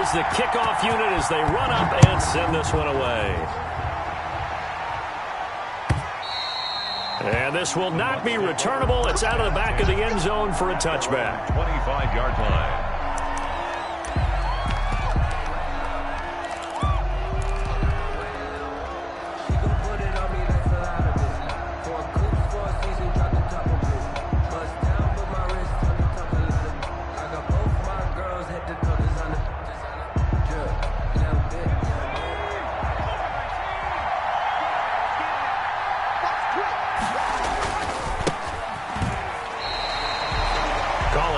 is the kickoff unit as they run up and send this one away. And this will not be returnable. It's out of the back of the end zone for a touchback. 25-yard line.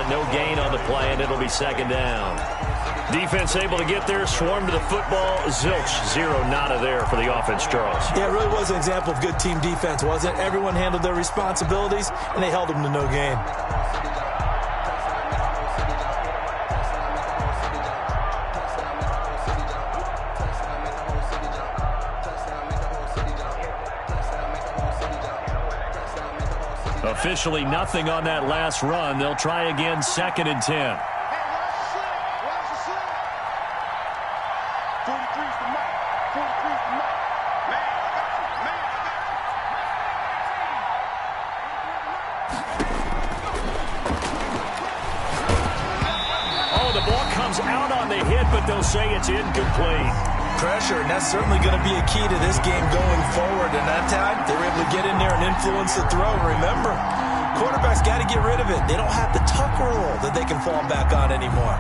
No gain on the play, and it'll be second down. Defense able to get there, swarm to the football. Zilch, zero nada there for the offense, Charles. Yeah, it really was an example of good team defense, wasn't it? Everyone handled their responsibilities, and they held them to no gain. Officially nothing on that last run. They'll try again, 2nd and 10. Oh, the ball comes out on the hit, but they'll say it's incomplete. Pressure, and that's certainly going to be a key to this game going forward. And that time, they were able to get in there and influence the throw. Remember, quarterbacks got to get rid of it. They don't have the tuck rule that they can fall back on anymore.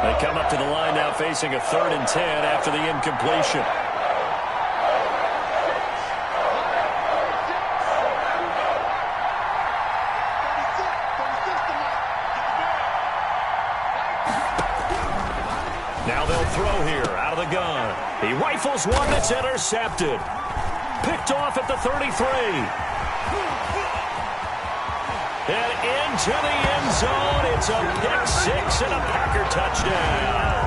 They come up to the line now facing a 3rd and 10 after the incompletion. Now they'll throw here out of the gun. He rifles one that's intercepted. Picked off at the 33. And into the end zone. It's a pick six and a Packer touchdown.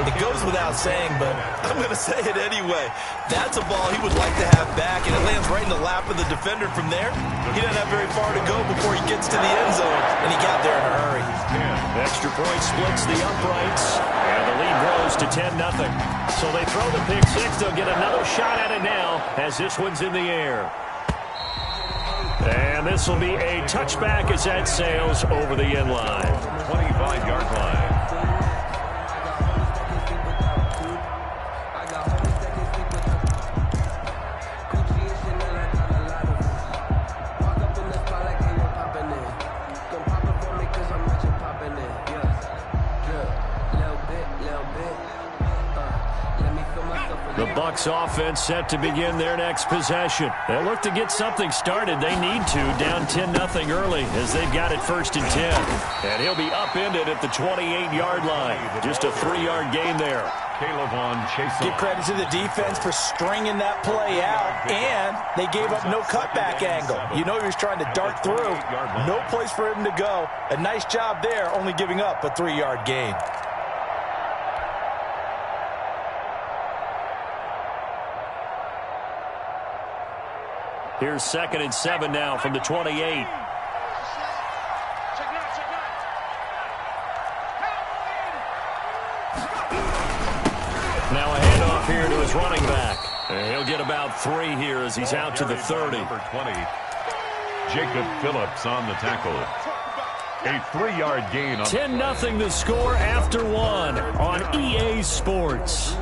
It goes without saying, but I'm going to say it anyway. That's a ball he would like to have back, and it lands right in the lap of the defender from there. He doesn't have very far to go before he gets to the end zone, and he got there in a hurry. Extra point splits the uprights, and the lead grows to 10-0. So they throw the pick six. They'll get another shot at it now as this one's in the air. And this will be a touchback as that sails over the end line. 25-yard line. The Bucs offense set to begin their next possession. They'll look to get something started. They need to, down 10-0 early as they've got it 1st and 10. And he'll be upended at the 28-yard line. Just a 3-yard gain there. Give credit to the defense for stringing that play out, and they gave up no cutback angle. You know he was trying to dart through. No place for him to go. A nice job there, only giving up a 3-yard gain. Here's 2nd and 7 now from the 28. Now a handoff here to his running back. And he'll get about 3 here as he's out to the 30. Number 20, Jacob Phillips on the tackle. A 3-yard gain. 10-0 the score after 1 on EA Sports.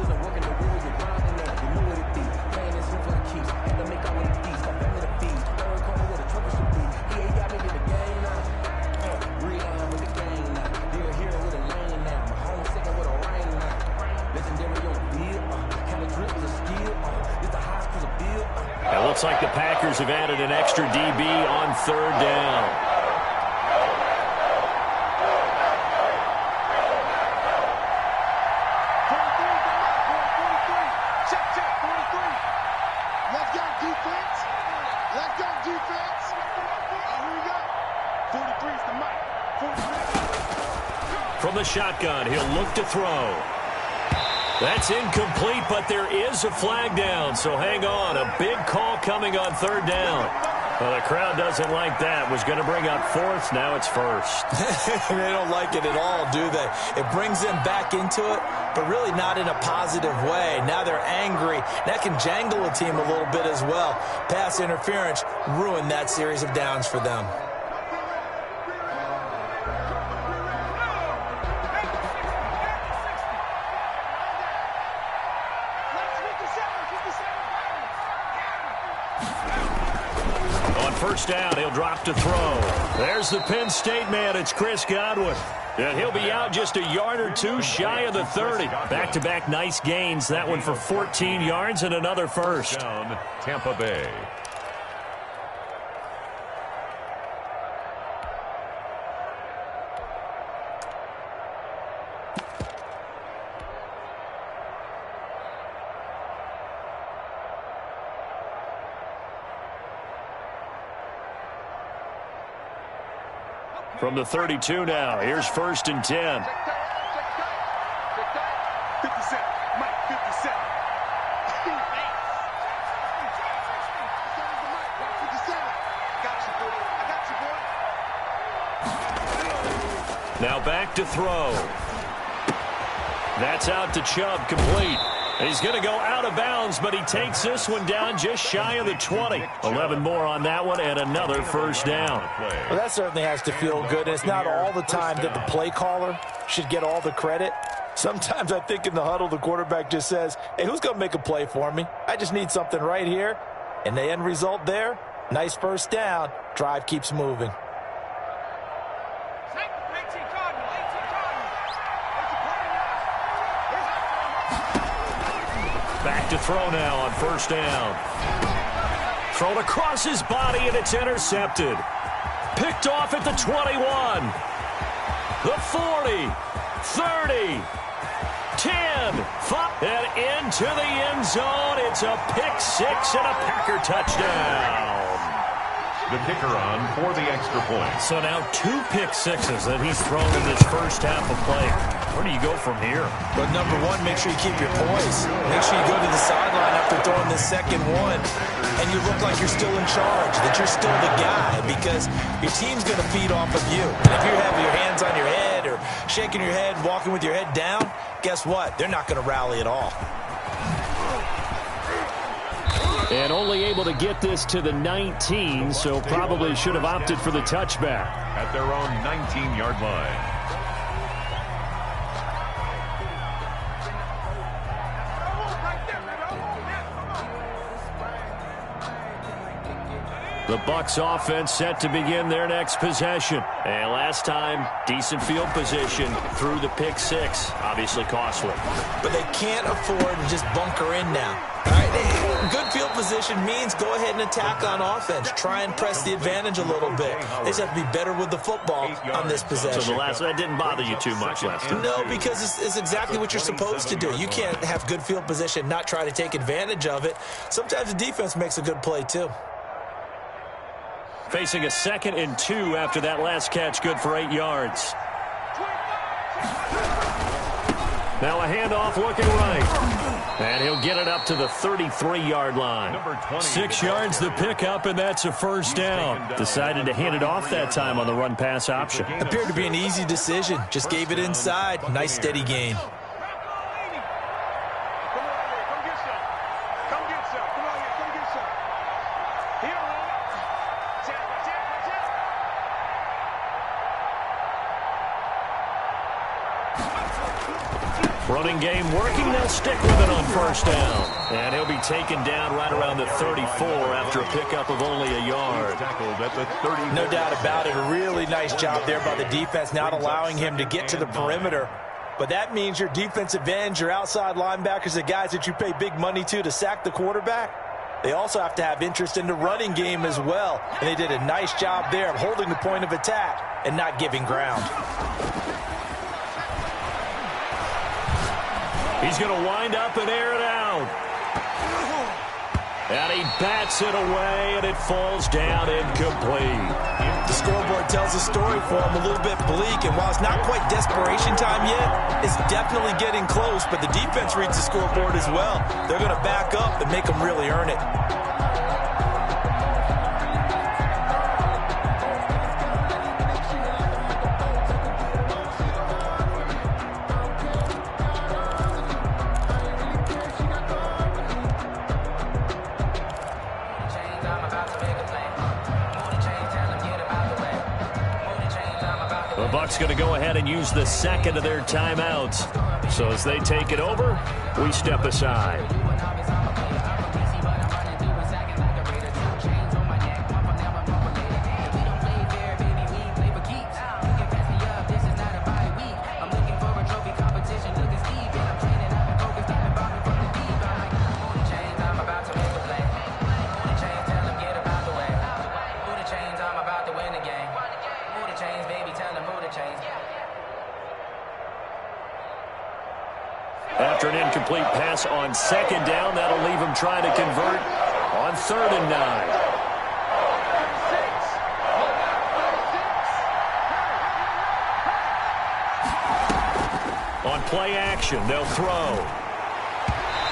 It looks like the Packers have added an extra DB on 3rd down. Let's go defense. Let's go defense. Here we go. 43. From the shotgun, he'll look to throw. That's incomplete, but there is a flag down, so hang on. A big call coming on third down. Well, the crowd doesn't like that. Was going to bring up fourth. Now it's first. They don't like it at all, do they? It brings them back into it, but really not in a positive way. Now they're angry. That can jangle a team a little bit as well. Pass interference ruined that series of downs for them. First down, he'll drop to throw. There's the Penn State man. It's Chris Godwin. And he'll be out just a yard or two shy of the 30. Back-to-back nice gains. That one for 14 yards and another first. Down, Tampa Bay. From the 32 now, here's 1st and 10. 57, Mike, 57. Now back to throw. That's out to Chubb, complete. He's going to go out of bounds, but he takes this one down just shy of the 20. 11 more on that one and another first down. Well, that certainly has to feel good. It's not all the time that the play caller should get all the credit. Sometimes I think in the huddle, the quarterback just says, hey, who's going to make a play for me? I just need something right here. And the end result there, nice first down. Drive keeps moving. Back to throw now on first down. Thrown across his body, and it's intercepted. Picked off at the 21. The 40. 30. 10. 5. And into the end zone. It's a pick six and a Packer touchdown. The kicker on for the extra point. So now 2 pick sixes that he's thrown in this first half of play. Where do you go from here? But number one, make sure you keep your poise. Make sure you go to the sideline after throwing the second one, and you look like you're still in charge, that you're still the guy, because your team's going to feed off of you. And if you have your hands on your head or shaking your head, walking with your head down, guess what? They're not going to rally at all. And only able to get this to the 19, so probably should have opted for the touchback. At their own 19-yard line. The Bucs offense set to begin their next possession. And last time, decent field position through the pick six. Obviously costly. But they can't afford to just bunker in now. All right, good field position means go ahead and attack on offense. Try and press the advantage a little bit. They just have to be better with the football on this possession. So that didn't bother you too much last time? No, because it's exactly what you're supposed to do. You can't have good field position, not try to take advantage of it. Sometimes the defense makes a good play too. Facing a 2nd and 2 after that last catch, good for 8 yards. Now a handoff looking right. And he'll get it up to the 33-yard line. 6 yards the pickup, and that's a first down. Decided to hand it off that time on the run-pass option. Appeared to be an easy decision. Just gave it inside. Nice steady gain. Running game working. They'll stick with it on first down. And he'll be taken down right around the 34 after a pickup of only a yard. No doubt about it. A really nice job there by the defense, not allowing him to get to the perimeter. But that means your defensive ends, your outside linebackers, the guys that you pay big money to sack the quarterback, they also have to have interest in the running game as well. And they did a nice job there of holding the point of attack and not giving ground. He's going to wind up and air it out. And he bats it away, and it falls down incomplete. The scoreboard tells a story for them, a little bit bleak. And while it's not quite desperation time yet, it's definitely getting close. But the defense reads the scoreboard as well. They're going to back up and make them really earn it. The Bucs going to go ahead and use the second of their timeouts. So as they take it over, we step aside. After an incomplete pass on second down, that'll leave him trying to convert on 3rd and 9. On play action, they'll throw.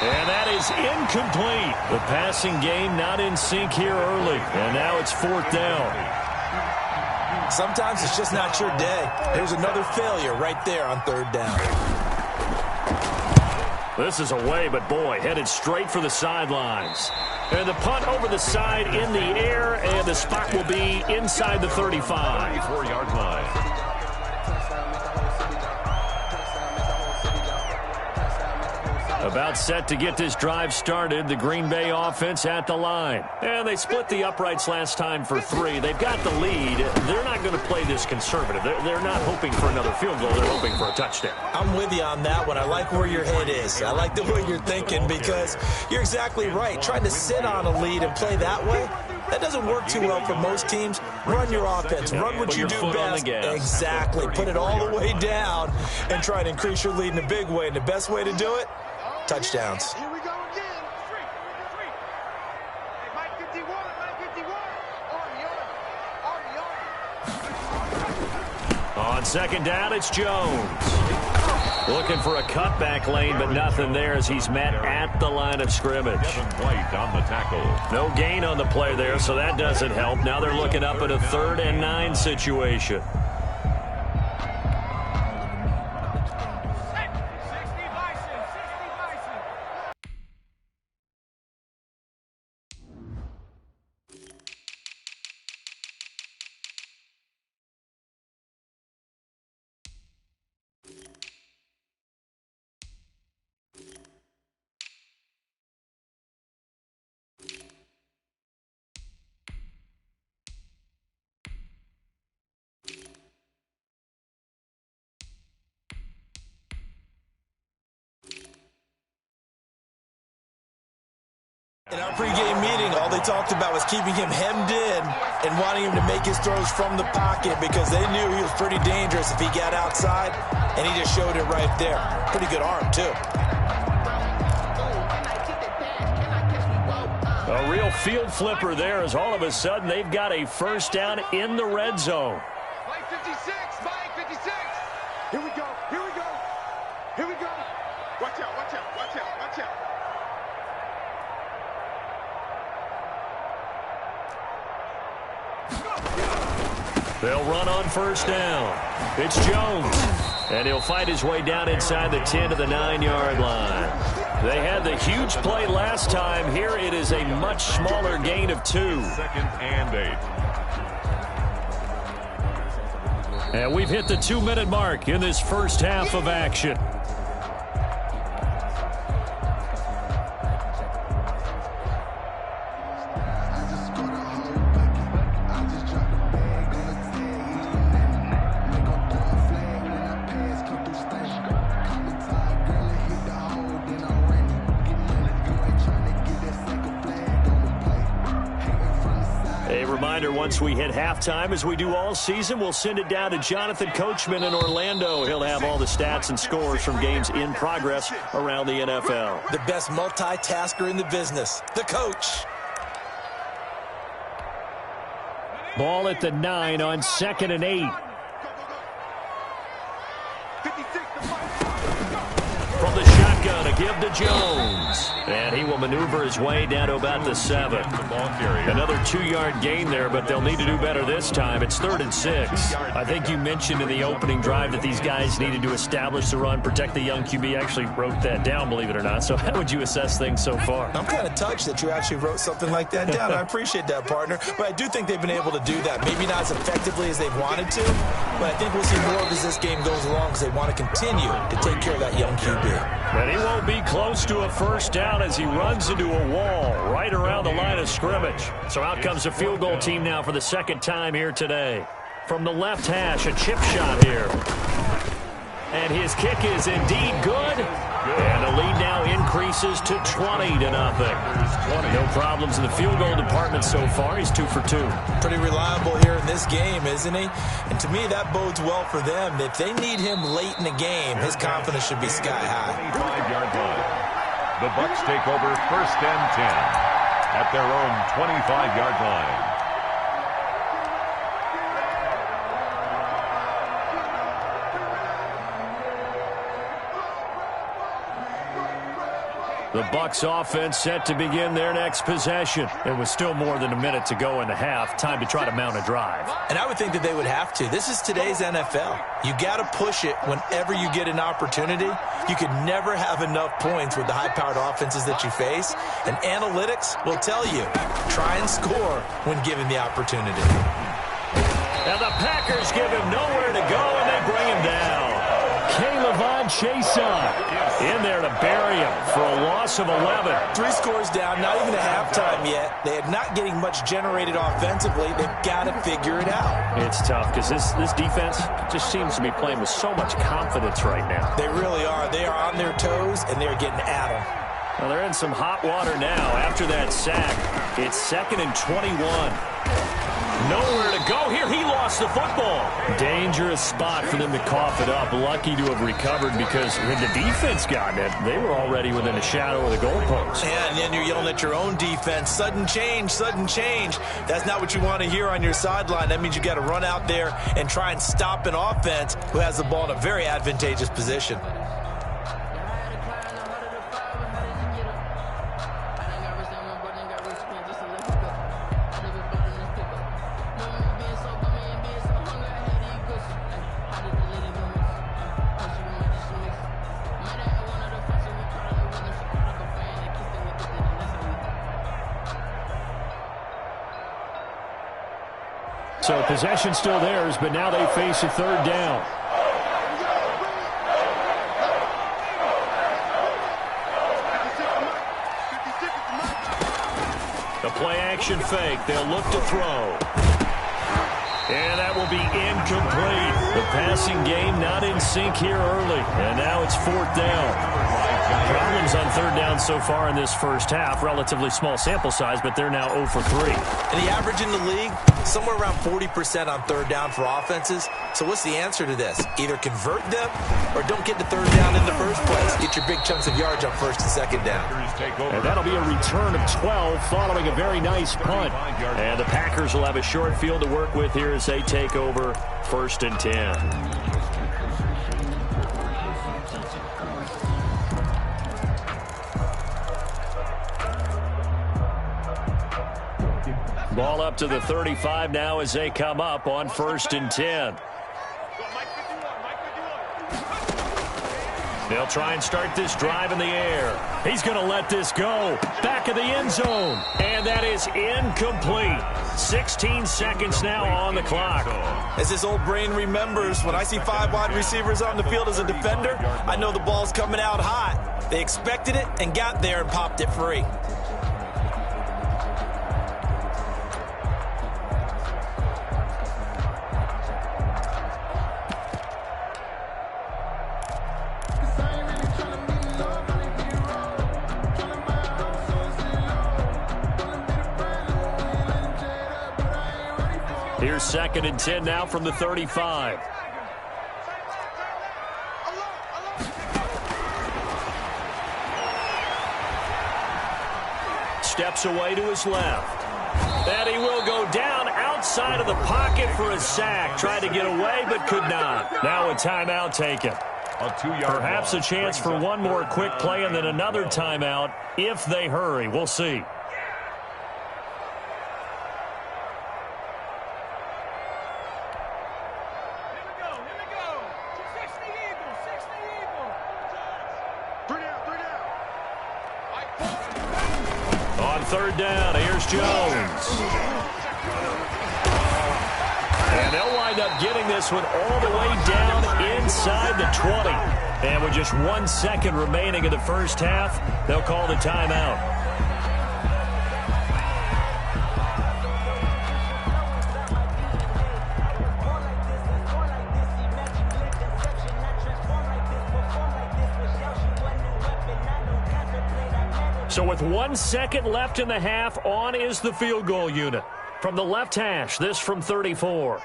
And that is incomplete. The passing game not in sync here early. And now it's 4th down. Sometimes it's just not your day. There's another failure right there on 3rd down. This is away, but boy, headed straight for the sidelines. And the punt over the side in the air, and the spot will be inside the 35. 34-yard line. About set to get this drive started, the Green Bay offense at the line. And they split the uprights last time for 3. They've got the lead. They're not going to play this conservative. They're not hoping for another field goal. They're hoping for a touchdown. I'm with you on that one. I like where your head is. I like the way you're thinking because you're exactly right. Trying to sit on a lead and play that way, that doesn't work too well for most teams. Run your offense. Run what you do best. Exactly. Put it all the way down and try to increase your lead in a big way. And the best way to do it, touchdowns. Here we go again. Three. Hey, Mike 51, Mike 51. On second down, it's Jones. Looking for a cutback lane, but nothing there as he's met at the line of scrimmage. Devin White on the tackle. No gain on the play there, so that doesn't help. Now they're looking up at a 3rd and 9 situation. In our pregame meeting, all they talked about was keeping him hemmed in and wanting him to make his throws from the pocket because they knew he was pretty dangerous if he got outside, and he just showed it right there. Pretty good arm, too. A real field flipper there as all of a sudden they've got a first down in the red zone. Mike 56, Mike 56. Here we go. Watch out. They'll run on first down. It's Jones. And he'll fight his way down inside the 10 to the 9-yard line. They had the huge play last time. Here it is a much smaller gain of 2. 2nd and 8. And we've hit the 2-minute mark in this first half of action. Once we hit halftime, as we do all season, we'll send it down to Jonathan Coachman in Orlando. He'll have all the stats and scores from games in progress around the NFL. The best multitasker in the business, the coach. Ball at the 9 on 2nd and 8. From the shotgun, a give to Jones. And he will maneuver his way down to about the 7. Another 2-yard gain there, but they'll need to do better this time. It's 3rd and 6. I think you mentioned in the opening drive that these guys needed to establish the run, protect the young QB. Actually wrote that down, believe it or not. So how would you assess things so far? I'm kind of touched that you actually wrote something like that down. I appreciate that, partner. But I do think they've been able to do that. Maybe not as effectively as they've wanted to, but I think we'll see more of as this game goes along because they want to continue to take care of that young QB. And he won't be close to a first down as he runs into a wall right around the line of scrimmage. So out comes a field goal team now for the 2nd time here today. From the left hash, a chip shot here. And his kick is indeed good. And the lead now increases to 20-0. No problems in the field goal department so far. He's 2 for 2. Pretty reliable here in this game, isn't he? And to me, that bodes well for them. If they need him late in the game, his confidence should be sky high. 25-yard line. The Bucs take over 1st and 10 at their own 25-yard line. The Bucs offense set to begin their next possession. There was still more than a minute to go in the half. Time to try to mount a drive. And I would think that they would have to. This is today's NFL. You got to push it whenever you get an opportunity. You could never have enough points with the high-powered offenses that you face. And analytics will tell you, try and score when given the opportunity. Now the Packers give him nowhere to go, and they bring him down. Chason in there to bury him for a loss of 11. 3 scores down, not even a halftime yet. They are not getting much generated offensively. They've got to figure it out. It's tough because this defense just seems to be playing with so much confidence right now. They really are. They are on their toes, and they're getting at them. Well, they're in some hot water now after that sack. It's 2nd and 21. Nowhere to go here. He lost the football. Dangerous spot for them to cough it up. Lucky to have recovered because when the defense got it, they were already within a shadow of the goalpost. Yeah, and then you're yelling at your own defense. Sudden change, sudden change. That's not what you want to hear on your sideline. That means you got to run out there and try and stop an offense who has the ball in a very advantageous position. So possession still theirs, but now they face a 3rd down. The play action fake. They'll look to throw. And that will be incomplete. The passing game not in sync here early. And now it's 4th down. Problems on 3rd down so far in this first half. Relatively small sample size, but they're now 0 for 3. And the average in the league, somewhere around 40% on 3rd down for offenses. So what's the answer to this? Either convert them or don't get the 3rd down in the first place. Get your big chunks of yards on 1st and 2nd down. And that'll be a return of 12 following a very nice punt. And the Packers will have a short field to work with here as they take over 1st and 10. Ball up to the 35 now as they come up on 1st and 10. They'll try and start this drive in the air. He's going to let this go. Back of the end zone. And that is incomplete. 16 seconds now on the clock. As this old brain remembers, when I see 5 wide receivers on the field as a defender, I know the ball's coming out hot. They expected it and got there and popped it free. Here's 2nd and 10 now from the 35. Steps away to his left. And he will go down out outside of the pocket for a sack. Tried to get away, but could not. Now a timeout taken. Perhaps a chance for one more quick play and then another timeout if they hurry. We'll see. Third down, here's Jones. And they'll wind up getting this one all the way down inside the 20. And with just 1 second remaining in the first half, they'll call the timeout. So with 1 second left in the half, on is the field goal unit. From the left hash, this from 34.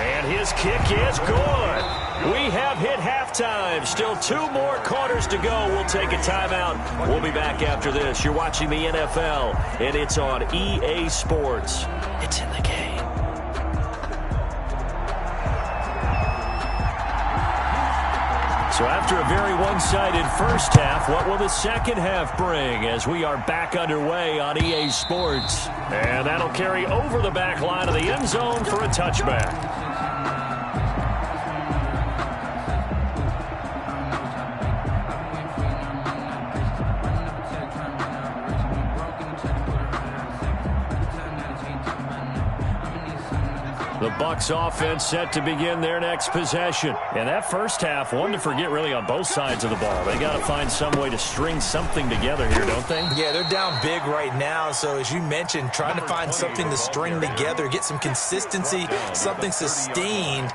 And his kick is good. We have hit halftime. Still 2 more quarters to go. We'll take a timeout. We'll be back after this. You're watching the NFL, and it's on EA Sports. It's in the game. So after a very one-sided first half, what will the second half bring as we are back underway on EA Sports? And that'll carry over the back line of the end zone for a touchback. The Bucs offense set to begin their next possession. And that first half, one to forget really on both sides of the ball. They got to find some way to string something together here, don't they? Yeah, they're down big right now. So as you mentioned, trying to find something to string together, get some consistency, something sustained,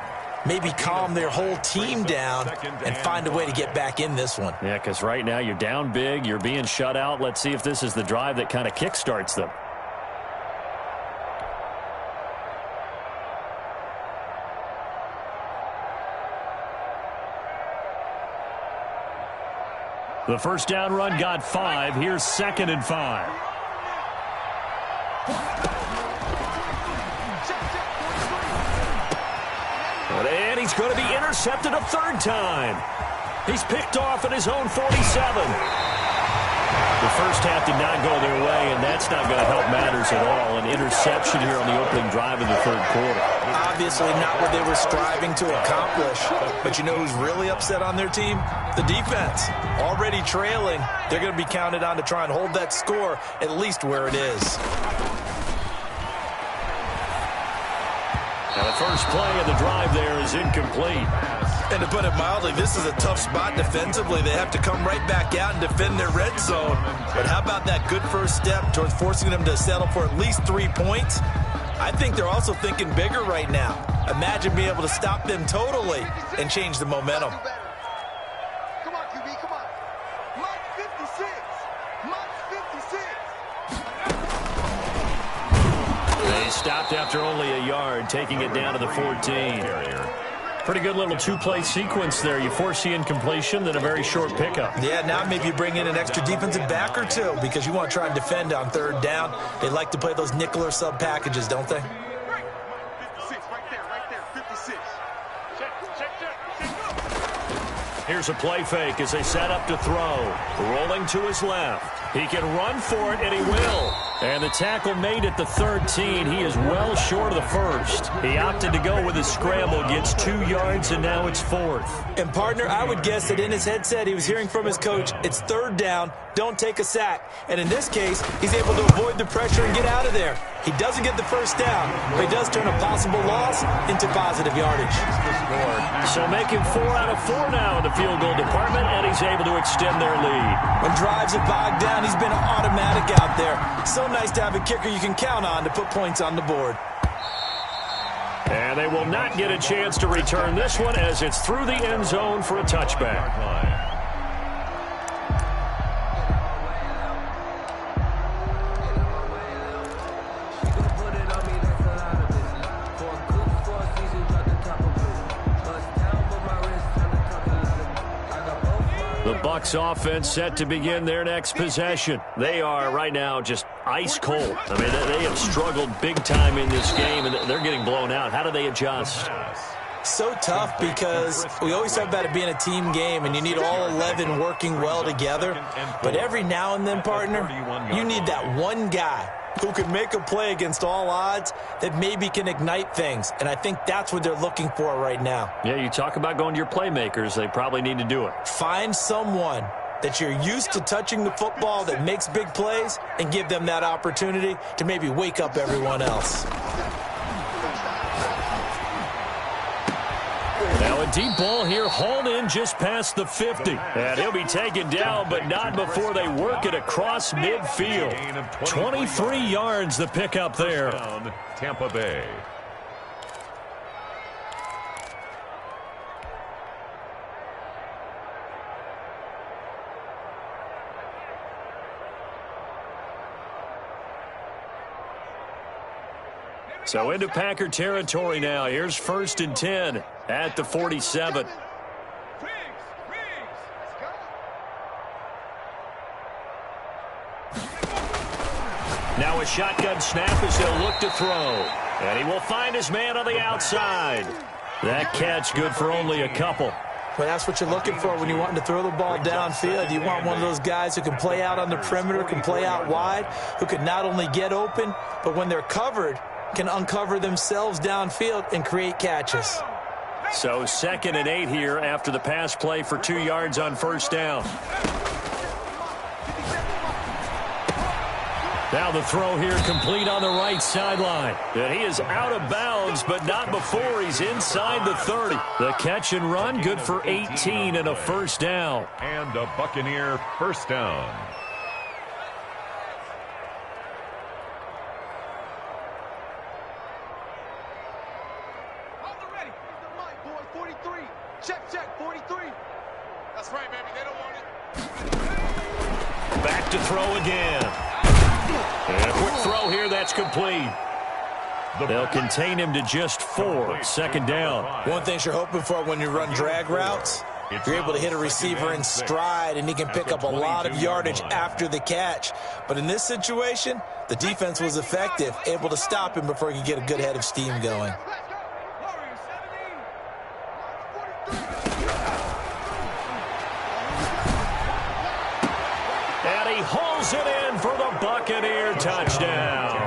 maybe calm their whole team down and find a way to get back in this one. Yeah, because right now you're down big, you're being shut out. Let's see if this is the drive that kind of kickstarts them. The first down run got 5. Here's 2nd and 5. And he's going to be intercepted a 3rd time. He's picked off at his own 47. The first half did not go their way, and that's not going to help matters at all. An interception here on the opening drive of the 3rd quarter. Obviously not what they were striving to accomplish. But you know who's really upset on their team? The defense. Already trailing. They're going to be counted on to try and hold that score at least where it is. Now the first play of the drive there is incomplete. And to put it mildly, this is a tough spot defensively. They have to come right back out and defend their red zone. But how about that good first step towards forcing them to settle for at least 3 points? I think they're also thinking bigger right now. Imagine being able to stop them totally and change the momentum. Come on, QB, come on. Mark 56. Mark 56. They stopped after only a yard, taking it down to the 14. Pretty good little 2-play sequence there. You force the incompletion, then a very short pickup. Yeah, now maybe you bring in an extra defensive back or two because you want to try and defend on 3rd down. They like to play those nickel or sub packages, don't they? 56, right there, 56. Check. Here's a play fake as they set up to throw. Rolling to his left. He can run for it, and he will. And the tackle made at the 13. He is well short of the first. He opted to go with his scramble, gets 2 yards, and now it's 4th. And, partner, I would guess that in his headset he was hearing from his coach, it's 3rd down, don't take a sack. And in this case, he's able to avoid the pressure and get out of there. He doesn't get the first down, but he does turn a possible loss into positive yardage. So making 4 out of 4 now in the field goal department, and he's able to extend their lead. When drives are bogged down, he's been automatic out there. So nice to have a kicker you can count on to put points on the board. And they will not get a chance to return this one as it's through the end zone for a touchback. The Bucs offense set to begin their next possession. They are right now just ice cold. I mean, they have struggled big time in this game, and they're getting blown out. How do they adjust? So tough because we always talk about it being a team game, and you need all 11 working well together. But every now and then, partner, you need that one guy who can make a play against all odds that maybe can ignite things. And I think that's what they're looking for right now. Yeah, you talk about going to your playmakers. They probably need to do it. Find someone that you're used to touching the football that makes big plays and give them that opportunity to maybe wake up everyone else. Now a deep ball here, hauled in just past the 50. And he'll be taken down, but not before they work it across midfield. 23 yards the pickup there. Tampa Bay. So into Packer territory now. Here's 1st and 10 at the 47. Now a shotgun snap as they'll look to throw. And he will find his man on the outside. That catch good for only a couple. Well, that's what you're looking for when you're wanting to throw the ball downfield. You want one of those guys who can play out on the perimeter, can play out wide, who can not only get open, but when they're covered, can uncover themselves downfield and create catches. So 2nd and 8 here after the pass play for 2 yards on 1st down. Now the throw here complete on the right sideline. And he is out of bounds, but not before he's inside the 30. The catch and run good for 18 and a 1st down. And a Buccaneer 1st down. Check, 43. That's right, baby. They don't want it. Back to throw again. And a quick throw here, that's complete. They'll contain him to just 4. 2nd down. One thing you're hoping for when you run drag routes, you're able to hit a receiver in stride, and he can pick up a lot of yardage after the catch. But in this situation, the defense was effective, able to stop him before he could get a good head of steam going. And he hauls it in for the Buccaneer touchdown.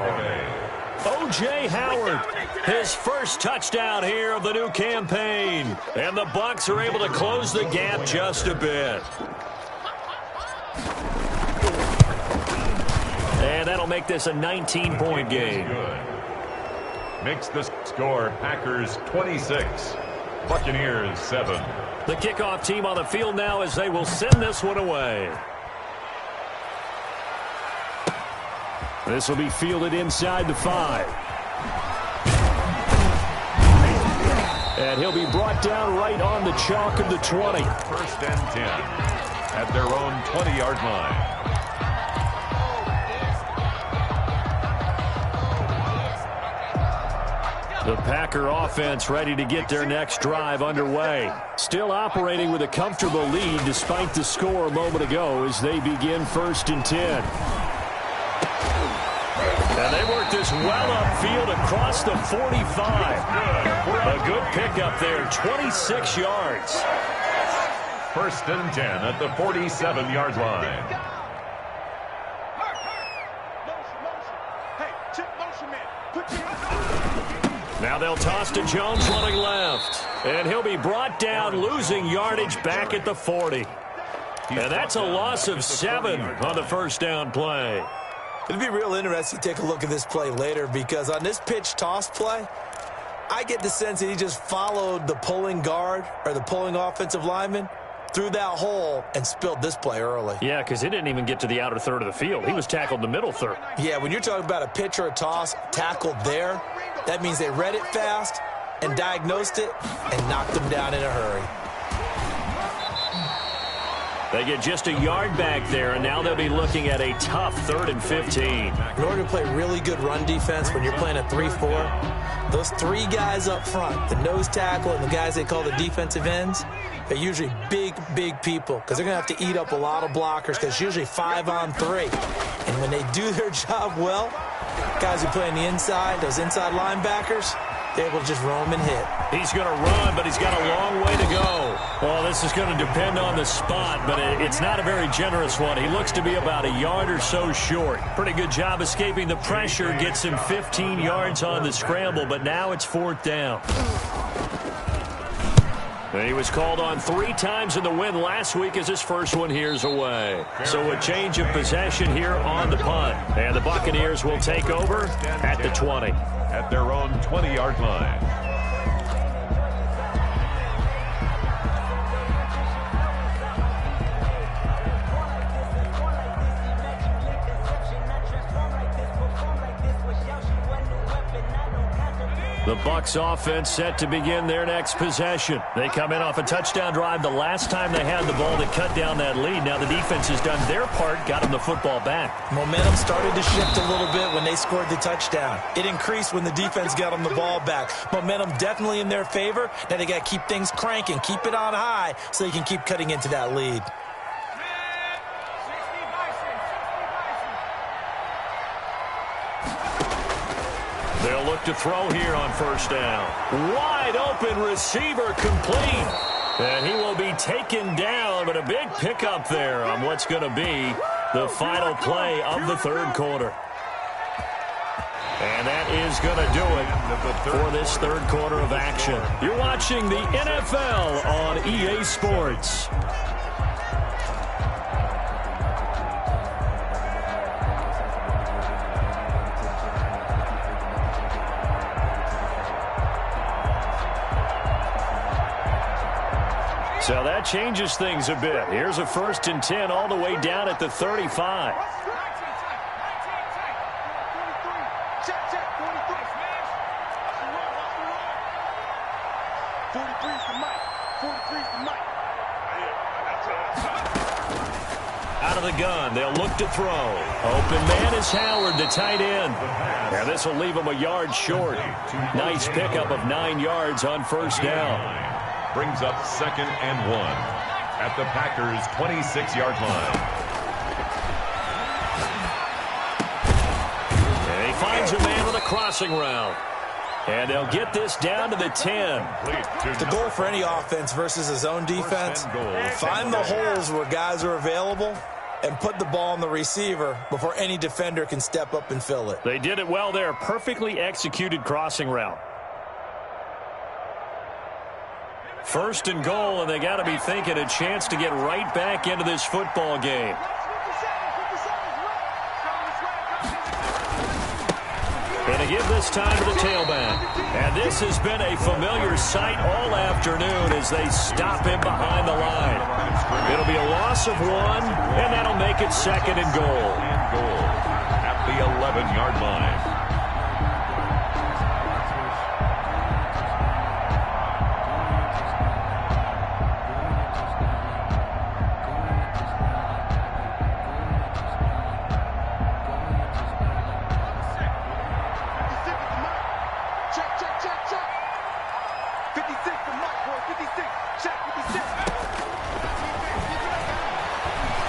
O.J. Howard, his first touchdown here of the new campaign. And the Bucs are able to close the gap just a bit. And that'll make this a 19-point game. Makes the score Packers 26, Buccaneers 7. The kickoff team on the field now as they will send this one away. This will be fielded inside the 5. And he'll be brought down right on the chalk of the 20. 1st and 10 at their own 20-yard line. The Packer offense ready to get their next drive underway. Still operating with a comfortable lead despite the score a moment ago as they begin 1st and 10. And they work this well upfield across the 45. A good pickup there, 26 yards. 1st and 10 at the 47-yard line. Now they'll toss to Jones running left. And he'll be brought down, losing yardage back at the 40. And that's a loss of 7 on the 1st down play. It'll be real interesting to take a look at this play later because on this pitch toss play, I get the sense that he just followed the pulling guard or the pulling offensive lineman through that hole and spilled this play early. Yeah, because he didn't even get to the outer third of the field. He was tackled in the middle third. Yeah, when you're talking about a pitch or a toss tackled there, that means they read it fast and diagnosed it and knocked him down in a hurry. They get just a yard back there, and now they'll be looking at a tough 3rd and 15. In order to play really good run defense when you're playing a 3-4, those 3 guys up front, the nose tackle and the guys they call the defensive ends, they're usually big, big people because they're going to have to eat up a lot of blockers because it's usually 5 on 3. And when they do their job well, guys who play on the inside, those inside linebackers, they're able to just roam and hit. He's going to run, but he's got a long way to go. Well, this is going to depend on the spot, but it's not a very generous one. He looks to be about a yard or so short. Pretty good job escaping the pressure, gets him 15 yards on the scramble, but now it's 4th down. He was called on 3 times in the win last week as his first one here's away. So a change of possession here on the punt. And the Buccaneers will take over at the 20. At their own 20-yard line. The Bucs offense set to begin their next possession. They come in off a touchdown drive the last time they had the ball that cut down that lead. Now the defense has done their part, got them the football back. Momentum started to shift a little bit when they scored the touchdown. It increased when the defense got them the ball back. Momentum definitely in their favor. Now they got to keep things cranking, keep it on high so they can keep cutting into that lead. They'll look to throw here on 1st down. Wide open receiver complete. And he will be taken down, but a big pickup there on what's going to be the final play of the 3rd quarter. And that is going to do it for this 3rd quarter of action. You're watching the NFL on EA Sports. So that changes things a bit. Here's a 1st and 10 all the way down at the 35. Out of the gun, they'll look to throw. Open man is Howard, the tight end. And this will leave him a yard short. Nice pickup of 9 yards on 1st down. Brings up 2nd and 1 at the Packers' 26-yard line. And he finds a man with a crossing route. And they'll get this down to the 10. The goal for any offense versus his own defense, find the holes where guys are available and put the ball on the receiver before any defender can step up and fill it. They did it well there. Perfectly executed crossing route. 1st and goal, and they got to be thinking a chance to get right back into this football game. And to give this time to the tailback. And this has been a familiar sight all afternoon as they stop him behind the line. It'll be a loss of 1, and that'll make it 2nd and goal. At the 11-yard line.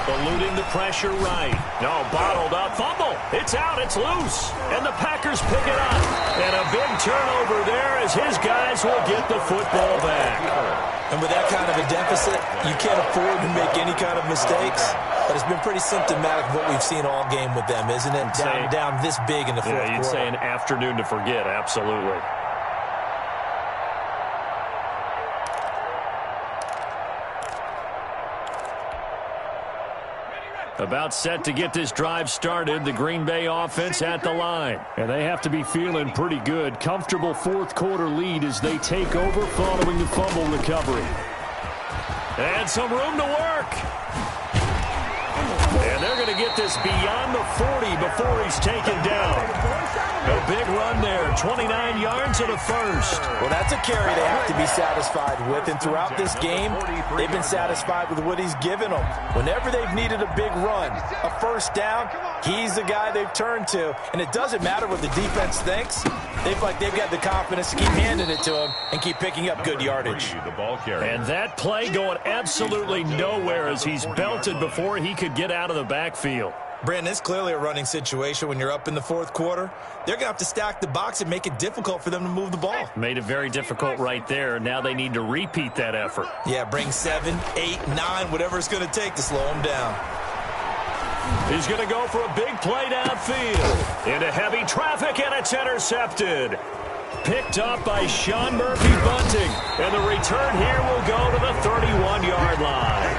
Eluding the pressure right. No, bottled up. Fumble. It's out. It's loose. And the Packers pick it up. And a big turnover there as his guys will get the football back. And with that kind of a deficit, you can't afford to make any kind of mistakes. But it's been pretty symptomatic of what we've seen all game with them, isn't it? Down this big in the fourth quarter. Yeah, you'd say an afternoon to forget. Absolutely. About set to get this drive started, the Green Bay offense at the line. And they have to be feeling pretty good. Comfortable fourth quarter lead as they take over following the fumble recovery. And some room to work. And they're going to get this beyond the 40 before he's taken down. A big run there, 29 yards and a first. Well, that's a carry they have to be satisfied with, and throughout this game, they've been satisfied with what he's given them. Whenever they've needed a big run, a first down, he's the guy they've turned to, and it doesn't matter what the defense thinks. They've got the confidence to keep handing it to him and keep picking up good yardage. And that play going absolutely nowhere as he's belted before he could get out of the backfield. Brandon, it's clearly a running situation when you're up in the fourth quarter. They're going to have to stack the box and make it difficult for them to move the ball. Made it very difficult right there. Now they need to repeat that effort. Yeah, bring 7, 8, 9, whatever it's going to take to slow them down. He's going to go for a big play downfield. Into heavy traffic, and it's intercepted. Picked up by Sean Murphy-Bunting. And the return here will go to the 31-yard line.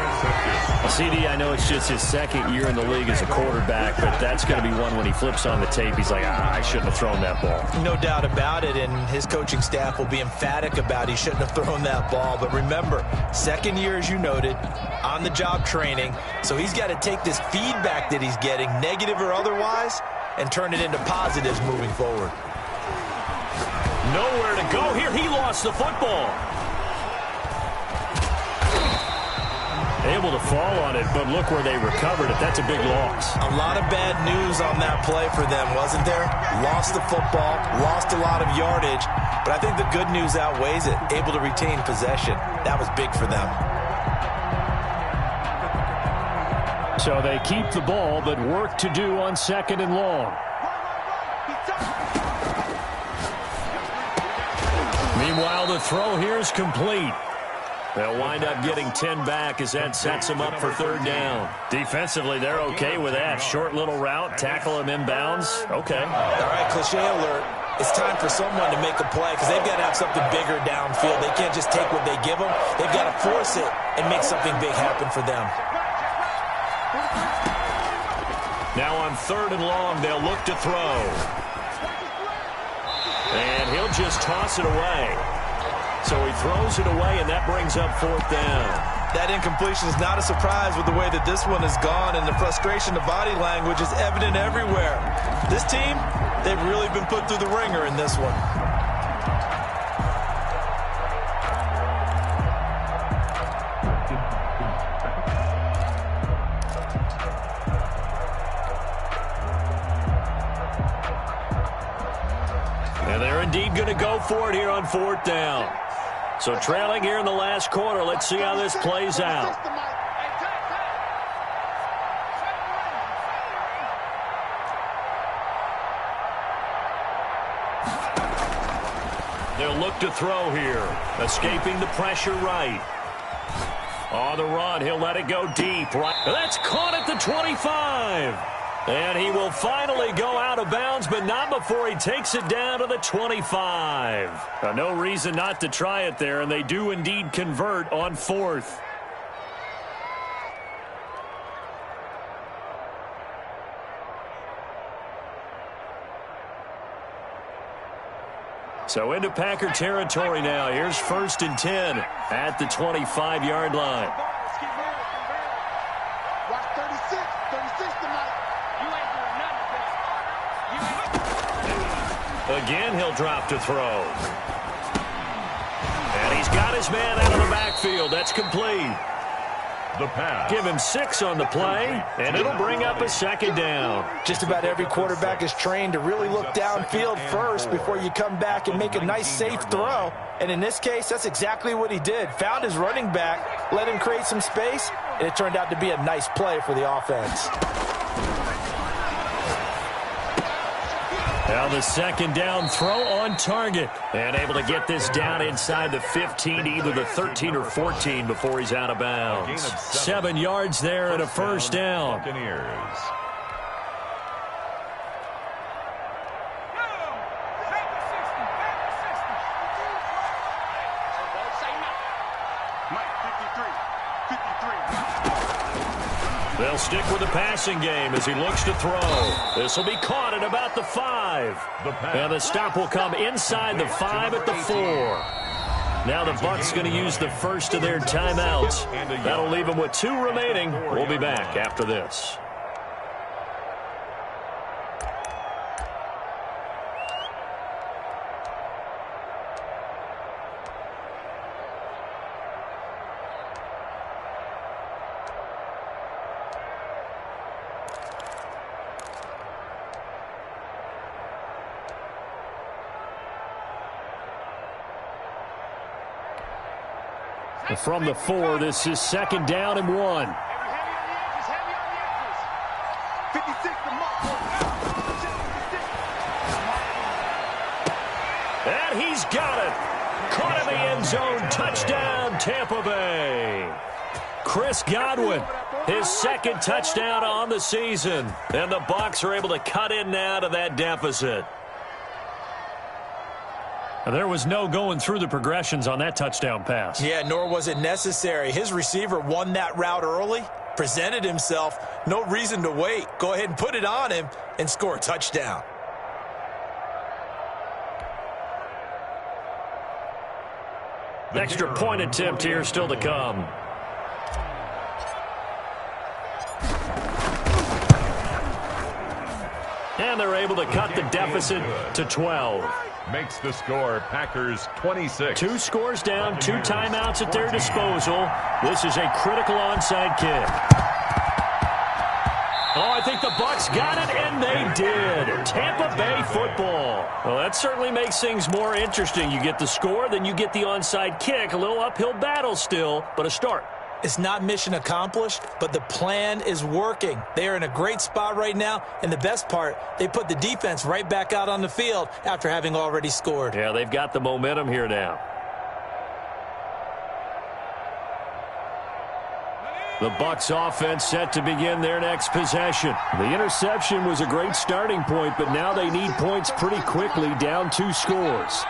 CD, I know it's just his second year in the league as a quarterback, but that's going to be one when he flips on the tape. He's like, I shouldn't have thrown that ball. No doubt about it, and his coaching staff will be emphatic about he shouldn't have thrown that ball. But remember, second year, as you noted, on-the-job training, so he's got to take this feedback that he's getting, negative or otherwise, and turn it into positives moving forward. Nowhere to go here. He lost the football. Able to fall on it, but look where they recovered it. That's a big loss. A lot of bad news on that play for them, wasn't there? Lost the football, lost a lot of yardage, but I think the good news outweighs it. Able to retain possession. That was big for them. So they keep the ball, but work to do on second and long. Meanwhile, the throw here is complete. They'll wind up getting 10 back as that sets them up for third down. Defensively, they're okay with that. Short little route, tackle him inbounds. Okay. All right, cliche alert. It's time for someone to make a play because they've got to have something bigger downfield. They can't just take what they give them. They've got to force it and make something big happen for them. Now on third and long, they'll look to throw. And he'll just toss it away. So he throws it away, and that brings up fourth down. That incompletion is not a surprise with the way that this one has gone, and the frustration of body language is evident everywhere. This team, they've really been put through the ringer in this one. And they're indeed going to go for it here on fourth down. So trailing here in the last quarter. Let's see how this plays out. They'll look to throw here. Escaping the pressure right. On the run, he'll let it go deep. Right. That's caught at the 25. And he will finally go out of bounds, but not before he takes it down to the 25. No reason not to try it there, and they do indeed convert on fourth. So into Packer territory now. Here's first and 10 at the 25-yard line. Again, he'll drop to throw. And he's got his man out of the backfield. That's complete. The pass. Give him 6 on the play, and it'll bring up a second down. Just about every quarterback is trained to really look downfield first before you come back and make a nice, safe throw. And in this case, that's exactly what he did. Found his running back, let him create some space, and it turned out to be a nice play for the offense. Now the second down throw on target. And able to get this down inside the 15, either the 13 or 14 before he's out of bounds. 7 yards there and a first down. They'll stick with the passing game as he looks to throw. This will be caught at about the 5. And the stop will come inside the 5 at the 4. Now the Bucs going to use the first of their timeouts. That'll leave them with 2 remaining. We'll be back after this. From the 4, this is 2nd down and 1. 56 to mark. And he's got it. Caught in the end zone. Touchdown, Tampa Bay. Chris Godwin, his 2nd touchdown on the season. And the Bucs are able to cut in now to that deficit. There was no going through the progressions on that touchdown pass. Yeah, nor was it necessary. His receiver won that route early, presented himself. No reason to wait. Go ahead and put it on him and score a touchdown. Extra point attempt here still to come. And they're able to cut the deficit to 12. Makes the score Packers 26. 2 scores down, 2 timeouts at their disposal. This is a critical onside kick. Oh, I think the Bucs got it, and they did. Tampa Bay football. Well, that certainly makes things more interesting. You get the score, then you get the onside kick. A little uphill battle still, but a start. It's not mission accomplished, but the plan is working. They are in a great spot right now, and the best part, they put the defense right back out on the field after having already scored. Yeah, they've got the momentum here now. The Bucs offense set to begin their next possession. The interception was a great starting point, but now they need points pretty quickly, down 2 scores.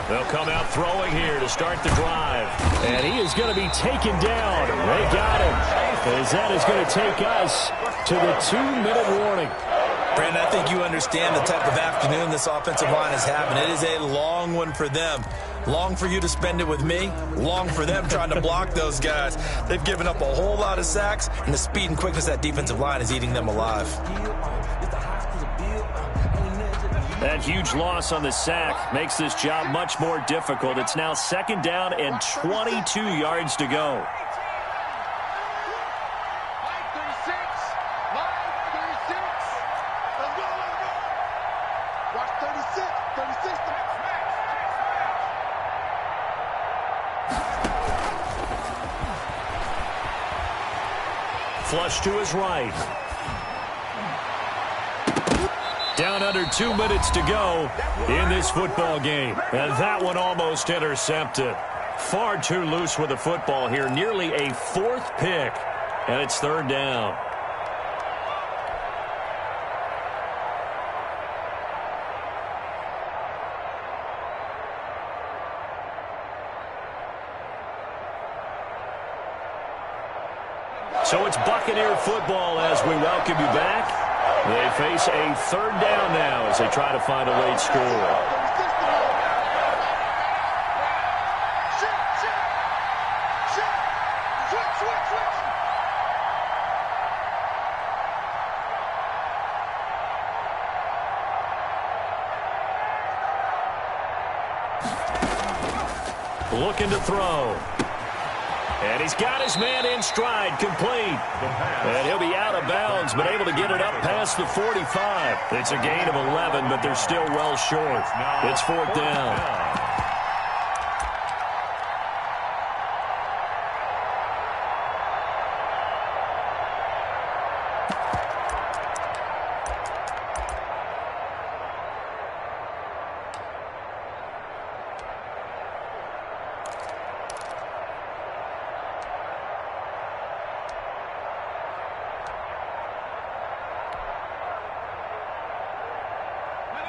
They'll come out throwing here to start the drive. And he is going to be taken down. They got him. As that is going to take us to the 2-minute warning. Brandon, I think you understand the type of afternoon this offensive line is having. It is a long one for them. Long for you to spend it with me. Long for them trying to block those guys. They've given up a whole lot of sacks, and the speed and quickness of that defensive line is eating them alive. That huge loss on the sack makes this job much more difficult. It's now 2nd down and 22 yards to go. Flush to his right. Down under 2 minutes to go in this football game. And that one almost intercepted. Far too loose with the football here. Nearly a 4th pick. And it's 3rd down. So it's Buccaneer football as we welcome you back. They face a 3rd down now as they try to find a late score. Looking to throw. And he's got his man in stride, complete. And he'll be out of bounds, but able to get it up past the 45. It's a gain of 11, but they're still well short. It's 4th down.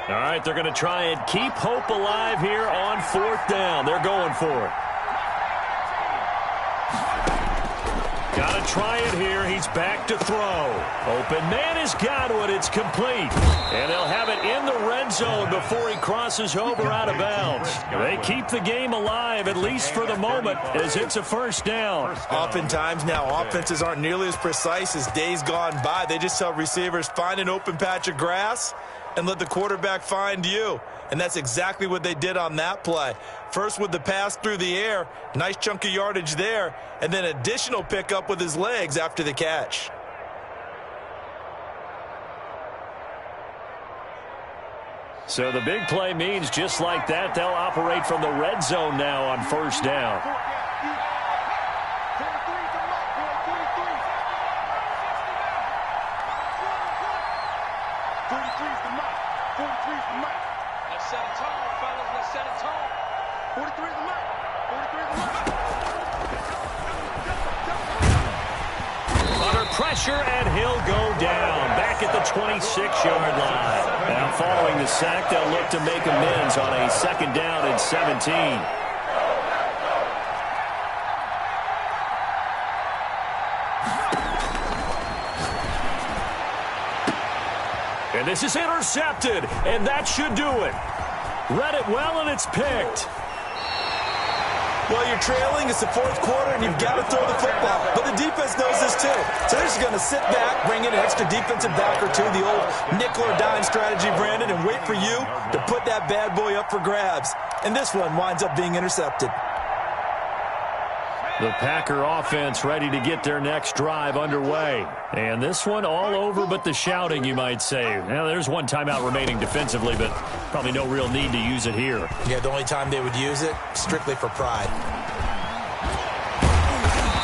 All right, they're going to try and keep hope alive here on 4th down. They're going for it. Got to try it here. He's back to throw. Open man is Godwin. It's complete. And they'll have it in the red zone before he crosses over out of bounds. They keep the game alive, at least for the moment, as it's a 1st down. Oftentimes now, offenses aren't nearly as precise as days gone by. They just tell receivers, find an open patch of grass and let the quarterback find you. And that's exactly what they did on that play. First with the pass through the air, nice chunk of yardage there, and then additional pickup with his legs after the catch. So the big play means just like that, they'll operate from the red zone now on first down. Pressure, and he'll go down back at the 26-yard line. Now following the sack, they'll look to make amends on a second down and 17. And this is intercepted, and that should do it. Read it well, and it's picked. Well, you're trailing. It's the fourth quarter, and you've got to throw the football. But the defense knows this, too. So they're just going to sit back, bring in an extra defensive back or two, the old nickel or dime strategy, Brandon, and wait for you to put that bad boy up for grabs. And this one winds up being intercepted. The Packer offense ready to get their next drive underway. And this one all over but the shouting, you might say. Now, there's one timeout remaining defensively, but probably no real need to use it here. Yeah, the only time they would use it, strictly for pride.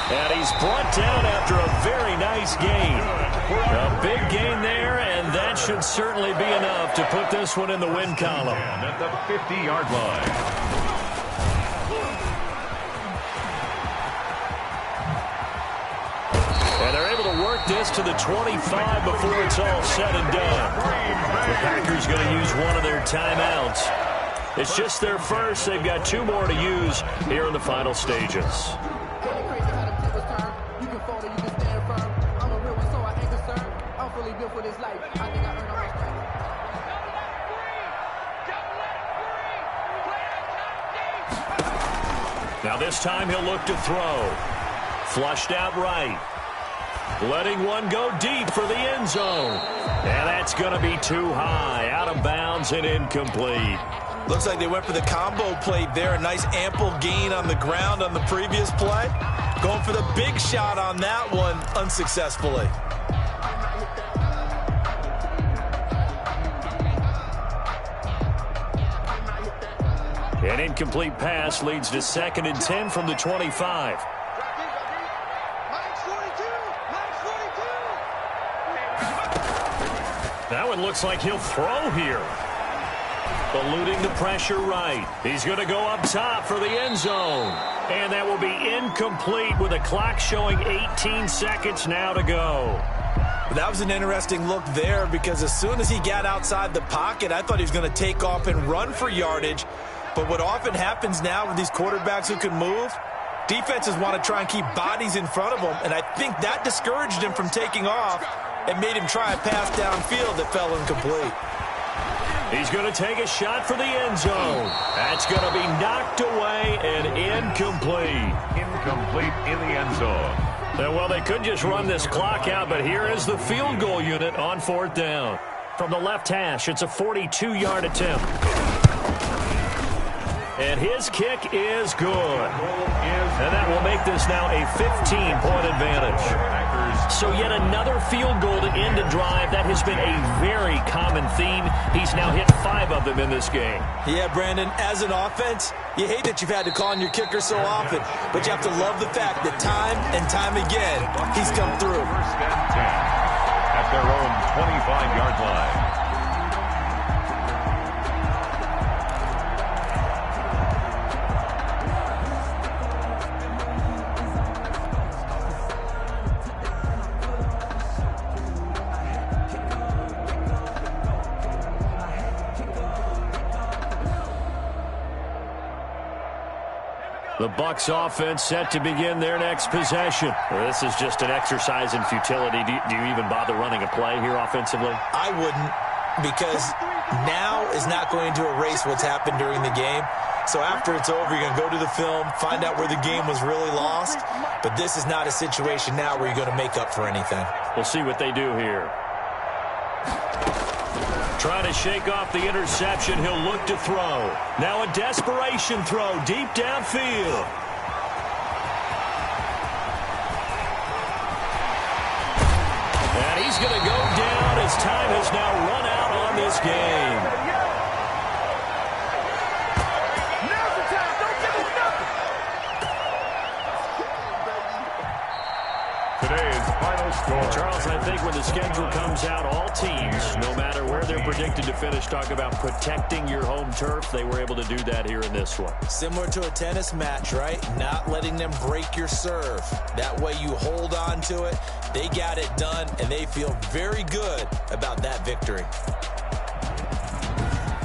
And he's brought down after a very nice gain. A big gain there, and that should certainly be enough to put this one in the win column. At the 50-yard line. And they're able to work this to the 25 before it's all said and done. The Packers going to use one of their timeouts. It's just their first. They've got two more to use here in the final stages. Now this time he'll look to throw. Flushed out right. Letting one go deep for the end zone. And that's going to be too high. Out of bounds and incomplete. Looks like they went for the combo play there. A nice ample gain on the ground on the previous play. Going for the big shot on that one unsuccessfully. An incomplete pass leads to 2nd and 10 from the 25. That one looks like he'll throw here. Eluding the pressure right. He's going to go up top for the end zone. And that will be incomplete with the clock showing 18 seconds now to go. That was an interesting look there because as soon as he got outside the pocket, I thought he was going to take off and run for yardage. But what often happens now with these quarterbacks who can move, defenses want to try and keep bodies in front of them, and I think that discouraged him from taking off and made him try a pass downfield that fell incomplete. He's going to take a shot for the end zone. That's going to be knocked away and incomplete. Incomplete in the end zone. Well, they could just run this clock out, but here is the field goal unit on 4th down. From the left hash, it's a 42-yard attempt. And his kick is good. And that will make this now a 15-point advantage. So yet another field goal to end a drive. That has been a very common theme. He's now hit 5 of them in this game. Yeah, Brandon, as an offense, you hate that you've had to call on your kicker so often, but you have to love the fact that time and time again, he's come through. 1st and 10 at their own 25-yard line. The Bucs offense set to begin their next possession. Well, this is just an exercise in futility. Do you even bother running a play here offensively? I wouldn't, because now is not going to erase what's happened during the game. So after it's over, you're going to go to the film, find out where the game was really lost. But this is not a situation now where you're going to make up for anything. We'll see what they do here. Trying to shake off the interception. He'll look to throw. Now a desperation throw deep downfield. And he's going to go down as time has now run out on this game. Charles, I think when the schedule comes out, all teams, no matter where they're predicted to finish, talk about protecting your home turf. They were able to do that here in this one. Similar to a tennis match, right? Not letting them break your serve. That way you hold on to it. They got it done, and they feel very good about that victory.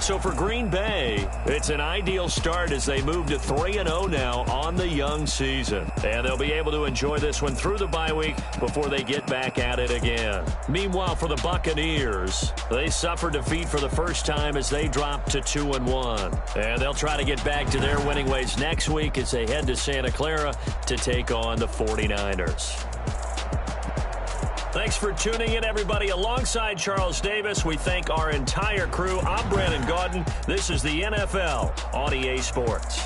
So for Green Bay, it's an ideal start as they move to 3-0 now on the young season. And they'll be able to enjoy this one through the bye week before they get back at it again. Meanwhile, for the Buccaneers, they suffered defeat for the first time as they dropped to 2-1. And they'll try to get back to their winning ways next week as they head to Santa Clara to take on the 49ers. Thanks for tuning in, everybody. Alongside Charles Davis, we thank our entire crew. I'm Brandon Gaudin. This is the NFL on EA Sports.